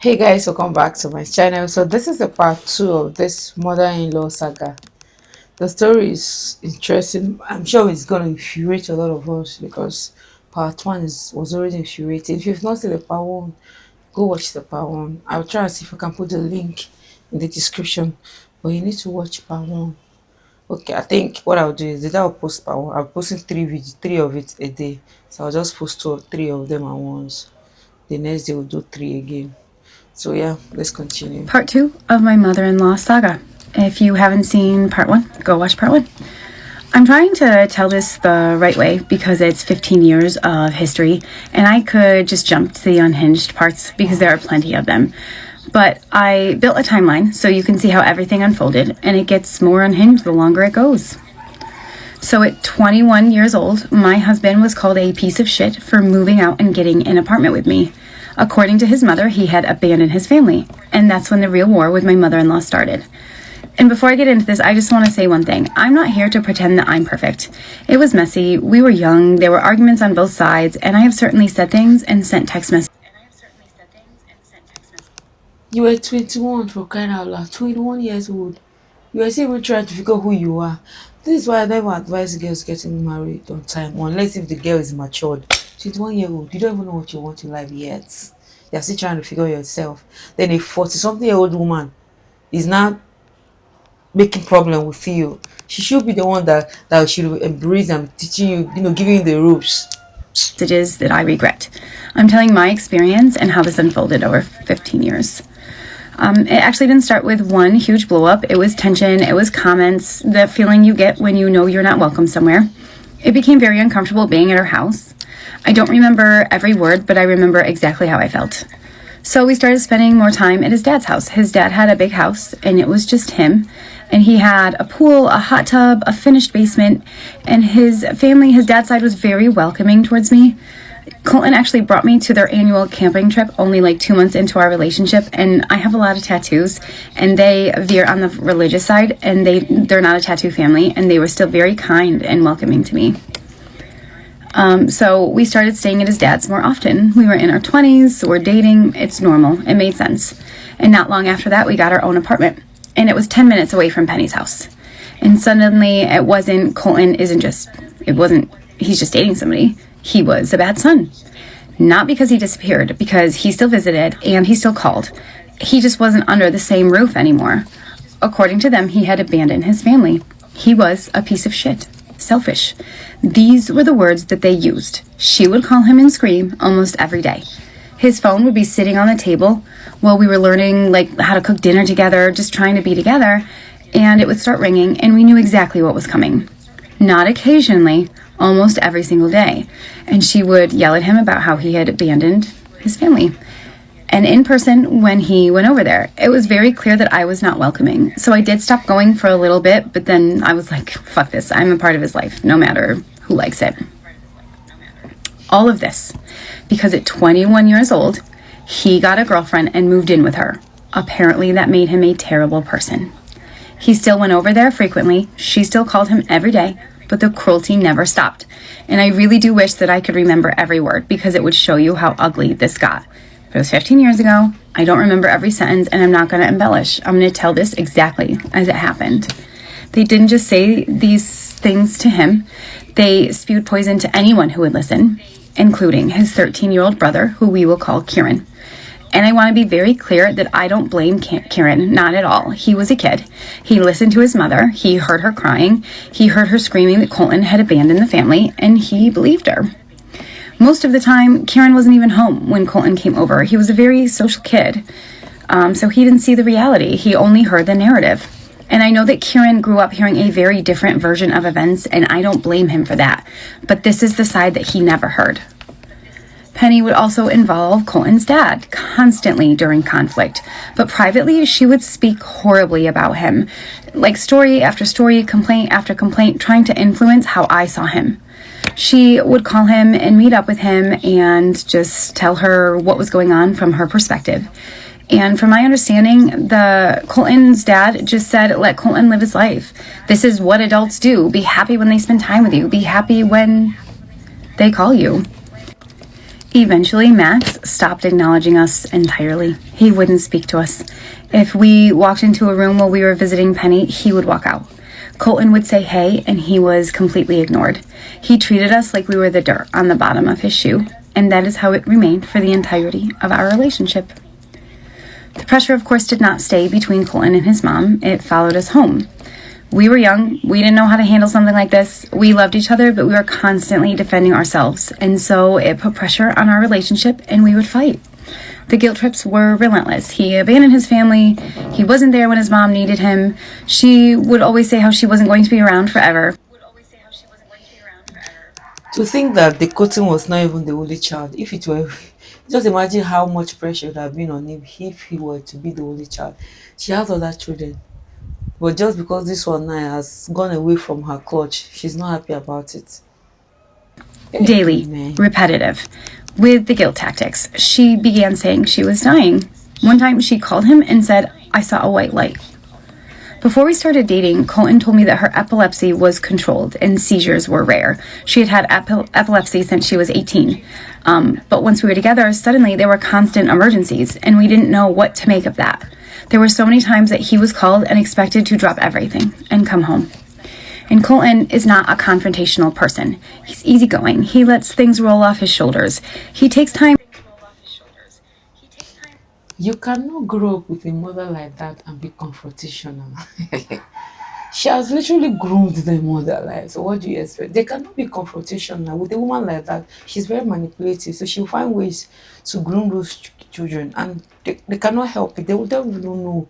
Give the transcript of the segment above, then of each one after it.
Hey guys, welcome back to my channel. So this is the part two of this mother-in-law saga. The story is interesting. I'm sure it's gonna infuriate a lot of us because part one was already infuriating. If you've not seen the part one, go watch the part one. I'll try and see if I can put the link in the description. But you need to watch part one. Okay, I think what I'll do is that I'll post part one. I'm posting three of it a day. So I'll just post two or three of them at once. The next day we'll do three again. So yeah, let's continue. Part 2 of my mother-in-law saga. If you haven't seen part 1, go watch part 1. I'm trying to tell this the right way because it's 15 years of history, and I could just jump to the unhinged parts because there are plenty of them. But I built a timeline so you can see how everything unfolded, and it gets more unhinged the longer it goes. So at 21 years old, my husband was called a piece of shit for moving out and getting an apartment with me. According to his mother, he had abandoned his family, and that's when the real war with my mother-in-law started. And before I get into this, I just want to say one thing. I'm not here to pretend that I'm perfect. It was messy, we were young, there were arguments on both sides, and I have certainly said things and sent text messages. You were 21 for crying out loud. 21 years old. You were still even trying to figure who you are. This is why I never advise girls getting married on time, unless if the girl is matured. 21-year-old, you don't even know what you want in life yet. You're still trying to figure yourself. Then a 40-something-year-old woman is now making problem with you. She should be the one that should embrace and teaching you, giving you the ropes. That I regret. I'm telling my experience and how this unfolded over 15 years. It actually didn't start with one huge blow up. It was tension, it was comments, the feeling you get when you know you're not welcome somewhere. It became very uncomfortable being at her house. I don't remember every word, but I remember exactly how I felt. So we started spending more time at his dad's house. His dad had a big house, and it was just him. And he had a pool, a hot tub, a finished basement, and his family, his dad's side, was very welcoming towards me. Colton actually brought me to their annual camping trip only like 2 months into our relationship, and I have a lot of tattoos, and they veer on the religious side, and they're not a tattoo family, and they were still very kind and welcoming to me. So we started staying at his dad's more often. We were in our 20s, so we're dating. It's normal. It made sense. And not long after that, we got our own apartment, and it was 10 minutes away from Penny's house. And suddenly he's just dating somebody. He was a bad son. Not because he disappeared, because he still visited and he still called. He just wasn't under the same roof anymore. According to them, he had abandoned his family. He was a piece of shit. Selfish. These were the words that they used. She would call him and scream almost every day. His phone would be sitting on the table while we were learning how to cook dinner together, just trying to be together, and it would start ringing, and we knew exactly what was coming. Not occasionally, almost every single day. And she would yell at him about how he had abandoned his family. And in person, when he went over there, it was very clear that I was not welcoming. So I did stop going for a little bit, but then I was like, fuck this. I'm a part of his life, no matter who likes it. All of this because at 21 years old, he got a girlfriend and moved in with her. Apparently that made him a terrible person. He still went over there frequently. She still called him every day, but the cruelty never stopped. And I really do wish that I could remember every word because it would show you how ugly this got. But it was 15 years ago. I don't remember every sentence, and I'm not going to embellish. I'm going to tell this exactly as it happened. They didn't just say these things to him. They spewed poison to anyone who would listen, including his 13-year-old brother, who we will call Kieran. And I want to be very clear that I don't blame Kieran, not at all. He was a kid. He listened to his mother. He heard her crying. He heard her screaming that Colton had abandoned the family, and he believed her. Most of the time, Kieran wasn't even home when Colton came over. He was a very social kid, so he didn't see the reality. He only heard the narrative. And I know that Kieran grew up hearing a very different version of events, and I don't blame him for that. But this is the side that he never heard. Penny would also involve Colton's dad constantly during conflict, but privately she would speak horribly about him, like story after story, complaint after complaint, trying to influence how I saw him. She would call him and meet up with him and just tell her what was going on from her perspective. And from my understanding, Colton's dad just said, let Colton live his life. This is what adults do. Be happy when they spend time with you. Be happy when they call you. Eventually, Max stopped acknowledging us entirely. He wouldn't speak to us. If we walked into a room while we were visiting Penny, he would walk out. Colton would say hey, and he was completely ignored. He treated us like we were the dirt on the bottom of his shoe, and that is how it remained for the entirety of our relationship. The pressure, of course, did not stay between Colton and his mom. It followed us home. We were young. We didn't know how to handle something like this. We loved each other, but we were constantly defending ourselves. And so it put pressure on our relationship, and we would fight. The guilt trips were relentless. He abandoned his family. He wasn't there when his mom needed him. She would always say how she wasn't going to be around forever. To think that the Cotton was not even the only child. If it were, just imagine how much pressure would have been on him if he were to be the only child. She has other children. But just because this one now has gone away from her clutch, she's not happy about it. Daily, Amen. repetitive. With the guilt tactics, she began saying she was dying. One time she called him and said, "I saw a white light." Before we started dating, Colton told me that her epilepsy was controlled and seizures were rare. She had epilepsy since she was 18. But once we were together, suddenly there were constant emergencies, and we didn't know what to make of that. There were so many times that he was called and expected to drop everything and come home. And Colton is not a confrontational person. He's easygoing. He lets things roll off his shoulders. He takes time. You cannot grow up with a mother like that and be confrontational. She has literally groomed them all their lives. So what do you expect? They cannot be confrontational with a woman like that. She's very manipulative, so she'll find ways to groom those children, and they cannot help it. Don't even know.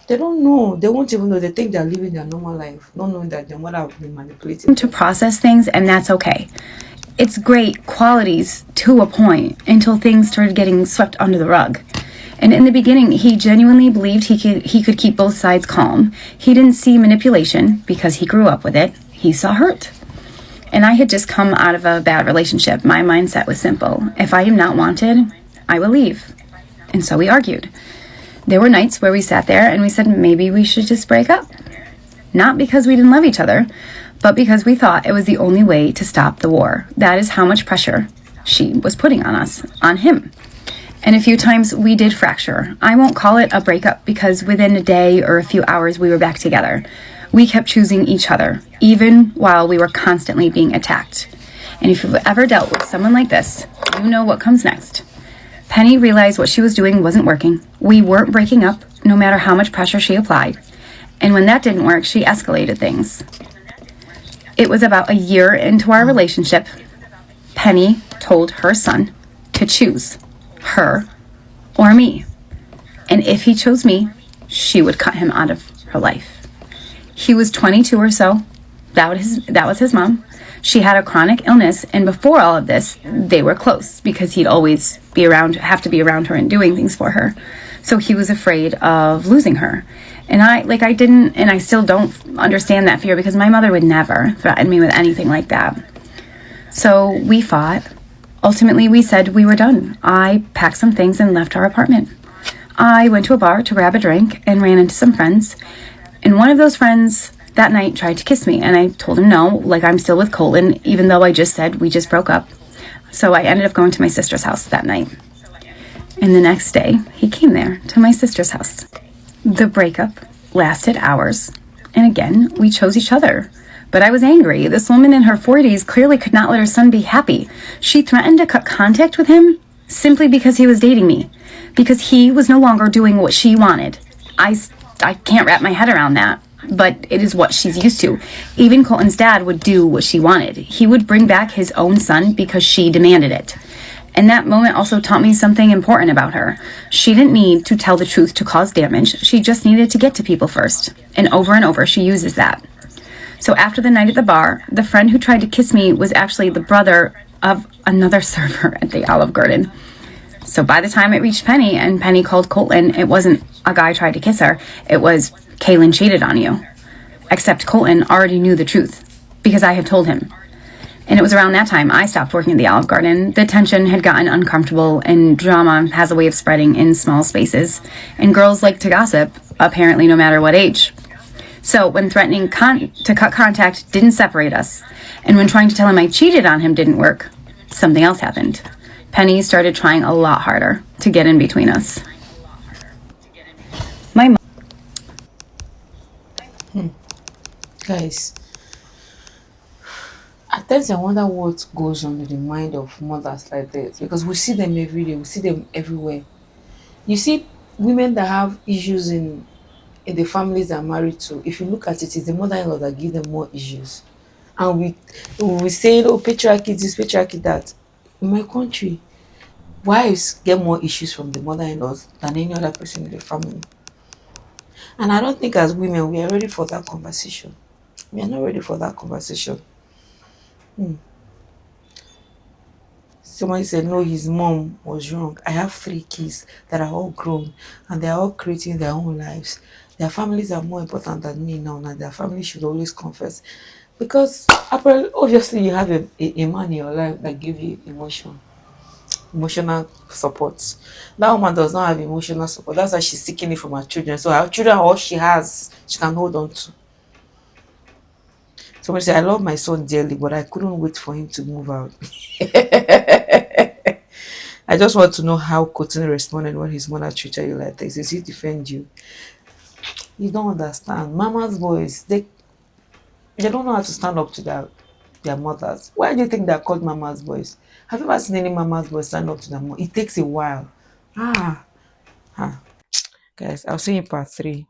They don't know. They won't even know. They think they're living their normal life, not knowing that their mother has been manipulated. To process things, and that's okay. It's great qualities to a point until things started getting swept under the rug. And in the beginning, he genuinely believed he could keep both sides calm. He didn't see manipulation because he grew up with it. He saw hurt. And I had just come out of a bad relationship. My mindset was simple. If I am not wanted, I will leave. And so we argued. There were nights where we sat there and we said maybe we should just break up. Not because we didn't love each other, but because we thought it was the only way to stop the war. That is how much pressure she was putting on us, on him. And a few times we did fracture. I won't call it a breakup because within a day or a few hours we were back together. We kept choosing each other, even while we were constantly being attacked. And if you've ever dealt with someone like this, you know what comes next. Penny realized what she was doing wasn't working. We weren't breaking up, no matter how much pressure she applied. And when that didn't work, she escalated things. It was about a year into our relationship. Penny told her son to choose her or me. And if he chose me, she would cut him out of her life. He was 22 or so. That was his mom. She had a chronic illness, and before all of this, they were close because he'd always have to be around her and doing things for her. So he was afraid of losing her. And I didn't, and I still don't understand that fear because my mother would never threaten me with anything like that. So we fought. Ultimately, we said we were done. I packed some things and left our apartment. I went to a bar to grab a drink and ran into some friends. And one of those friends that night tried to kiss me. And I told him no, like I'm still with Colton, even though I just said we just broke up. So I ended up going to my sister's house that night. And the next day, he came there to my sister's house. The breakup lasted hours. And again, we chose each other. But I was angry. This woman in her 40s clearly could not let her son be happy. She threatened to cut contact with him simply because he was dating me. Because he was no longer doing what she wanted. I can't wrap my head around that. But it is what she's used to. Even Colton's dad would do what she wanted. He would bring back his own son because she demanded it. And that moment also taught me something important about her. She didn't need to tell the truth to cause damage. She just needed to get to people first. And over she uses that. So after the night at the bar, the friend who tried to kiss me was actually the brother of another server at the Olive Garden. So by the time it reached Penny and Penny called Colton, it wasn't a guy tried to kiss her. It was, Kaylin cheated on you. Except Colton already knew the truth because I had told him. And it was around that time I stopped working at the Olive Garden. The tension had gotten uncomfortable and drama has a way of spreading in small spaces. And girls like to gossip, apparently no matter what age. So when threatening to cut contact didn't separate us, and when trying to tell him I cheated on him didn't work, something else happened. Penny started trying a lot harder to get in between us. My Guys, at times I wonder what goes on in the mind of mothers like this because we see them every day, we see them everywhere. You see women that have issues in the families they're married to. If you look at it, it's the mother-in-law that give them more issues. And we say, oh, patriarchy this, patriarchy that. In my country, wives get more issues from the mother-in-laws than any other person in the family. And I don't think as women we are ready for that conversation. We are not ready for that conversation. Hmm. Somebody said, no, his mom was wrong. I have three kids that are all grown and they are all creating their own lives. Their families are more important than me now, and their family should always confess. Because obviously you have a man in your life that give you emotional support. That woman does not have emotional support. That's why she's seeking it from her children. So her children are all she has, she can hold on to. Somebody said, I love my son dearly, but I couldn't wait for him to move out. I just want to know how Cotton responded when his mother treated you like this. Does he defend you? You don't understand. Mama's boys, they don't know how to stand up to their mothers. Why do you think they're called mama's boys? Have you ever seen any mama's boys stand up to their mom? It takes a while. Ah, ah. Guys, I'll see you in part 3.